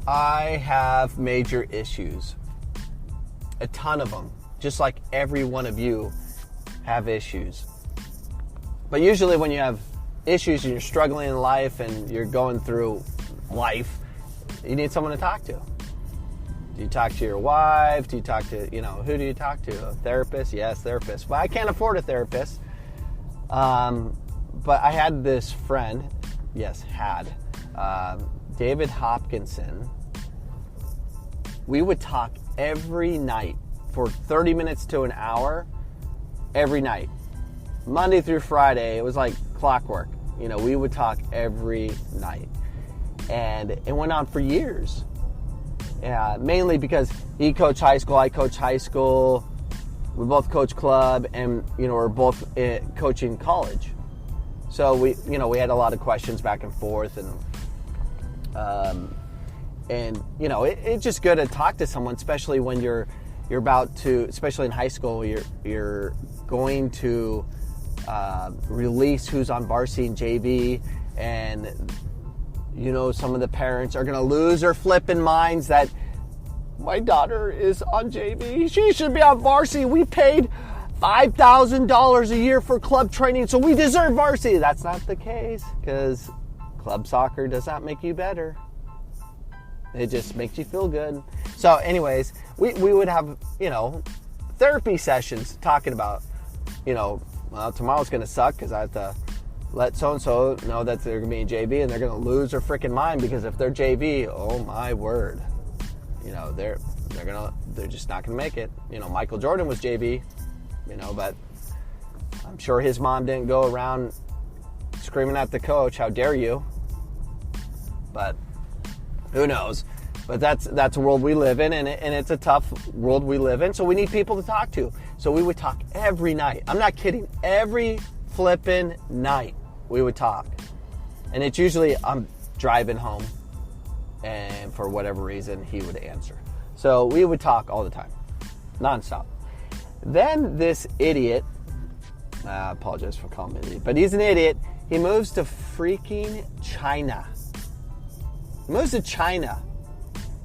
I have major issues. A ton of them. Just like every one of you have issues. But usually when you have issues and you're struggling in life and you're going through life, you need someone to talk to. Do you talk to your wife? Do you talk to, who do you talk to? A therapist? Yes, therapist. But I can't afford a therapist. But I had this friend, David Hopkinson. We would talk every night for 30 minutes to an hour, every night. Monday through Friday, it was like clockwork. We would talk every night. And it went on for years. Mainly because he coached high school, I coached high school. We both coach club, and we're both coaching college. So we had a lot of questions back and forth, and it's just good to talk to someone, especially when you're about to, especially in high school, you're going to release who's on varsity and JV, and some of the parents are going to lose their flipping minds that my daughter is on JV. She should be on varsity. We paid $5,000 a year for club training, so we deserve varsity. That's not the case, because club soccer does not make you better. It just makes you feel good. So anyways, we would have, therapy sessions talking about, tomorrow's going to suck because I have to let so-and-so know that they're going to be in JV, and they're going to lose their freaking mind, because if they're JV, oh my word, they're just not going to make it. Michael Jordan was JV, but I'm sure his mom didn't go around screaming at the coach, how dare you? But who knows? But that's the world we live in, and it's a tough world we live in, so we need people to talk to. So we would talk every night. I'm not kidding. Every flipping night we would talk. And it's usually I'm driving home, and for whatever reason he would answer. So we would talk all the time, nonstop. Then this idiot, I apologize for calling him an idiot, but he's an idiot. He moves to freaking China. He moves to China.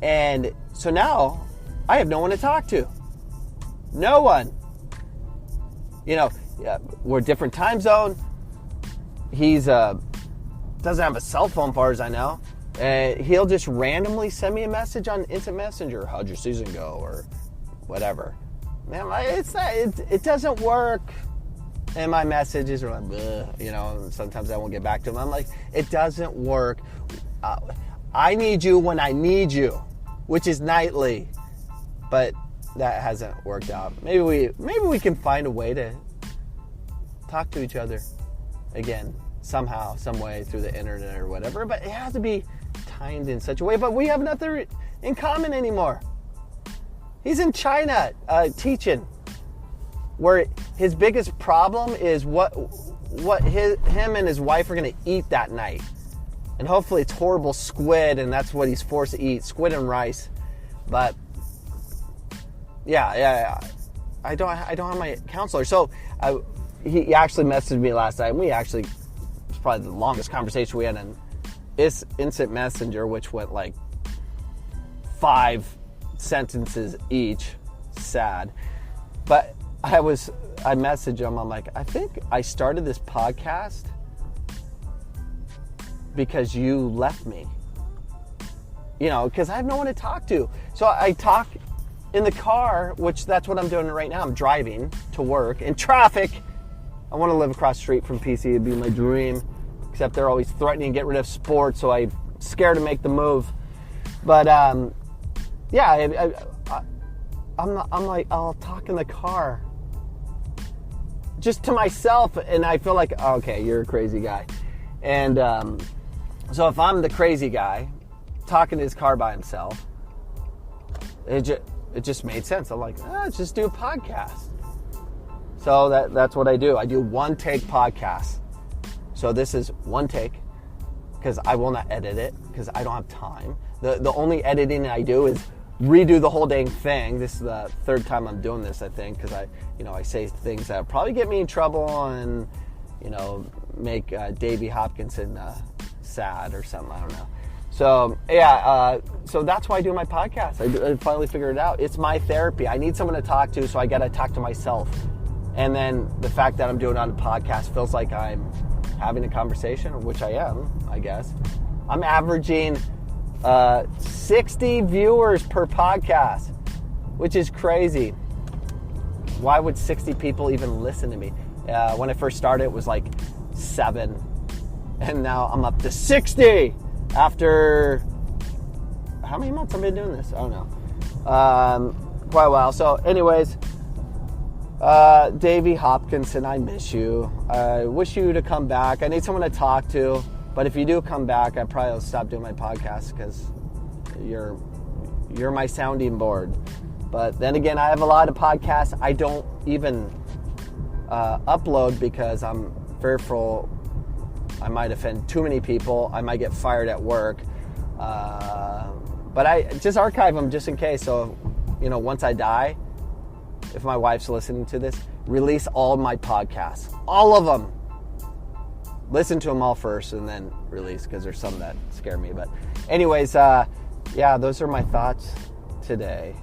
And so now I have no one to talk to. No one. We're a different time zone. He's doesn't have a cell phone, far as I know. He'll just randomly send me a message on Instant Messenger. How'd your season go? Or whatever. Man, it doesn't work. And my messages are like, bleh, sometimes I won't get back to him. I'm like, it doesn't work. I need you when I need you, which is nightly. But that hasn't worked out. Maybe we can find a way to talk to each other again, somehow, some way, through the internet or whatever. But it has to be timed in such a way. But we have nothing in common anymore. He's in China teaching, where his biggest problem is what him and his wife are going to eat that night. And hopefully it's horrible squid, and that's what he's forced to eat, squid and rice. But yeah. I don't have my counselor. So he actually messaged me last night, and it was probably the longest conversation we had on Instant Messenger, which went like 5 sentences each. Sad. But I messaged him. I'm like, I think I started this podcast because you left me. Because I have no one to talk to. So I talk in the car, which that's what I'm doing right now. I'm driving to work in traffic. I want to live across the street from PC. It'd be my dream. Except they're always threatening to get rid of sports, so I'm scared to make the move. But I'm like, I'll talk in the car, just to myself, and I feel like, okay, you're a crazy guy. And so if I'm the crazy guy talking to his car by himself, it just made sense. I'm like, let's just do a podcast. So that's what I do. I do one take podcasts. So this is one take, because I will not edit it, because I don't have time. The only editing I do is redo the whole dang thing. This is the 3rd time I'm doing this, I think, because I say things that probably get me in trouble and make Davey Hopkinson sad or something. I don't know. So yeah, so that's why I do my podcast. I finally figured it out. It's my therapy. I need someone to talk to, so I got to talk to myself. And then the fact that I'm doing it on a podcast feels like I'm having a conversation, which I am, I guess. I'm averaging 60 viewers per podcast, which is crazy. Why would 60 people even listen to me? When I first started, it was like 7. And now I'm up to 60 after... How many months have I been doing this? I don't know. Quite a while. So anyways, Davey Hopkinson, I miss you. I wish you to come back. I need someone to talk to. But if you do come back, I probably will stop doing my podcast because you're my sounding board. But then again, I have a lot of podcasts I don't even upload because I'm fearful I might offend too many people. I might get fired at work. But I just archive them just in case. So, once I die, if my wife's listening to this, release all my podcasts. All of them. Listen to them all first and then release, because there's some that scare me. But anyways, yeah, those are my thoughts today.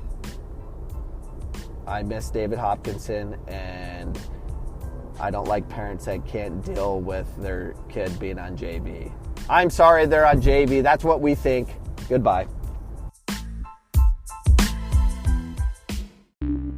I miss David Hopkinson, and I don't like parents that can't deal with their kid being on JV. I'm sorry they're on JV. That's what we think. Goodbye.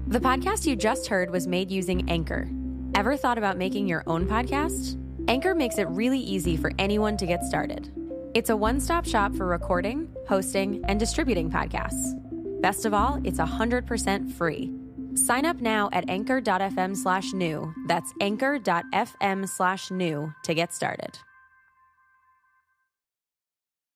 The podcast you just heard was made using Anchor. Ever thought about making your own podcast? Anchor makes it really easy for anyone to get started. It's a one-stop shop for recording, hosting, and distributing podcasts. Best of all, it's 100% free. Sign up now at anchor.fm/new. That's anchor.fm/new to get started.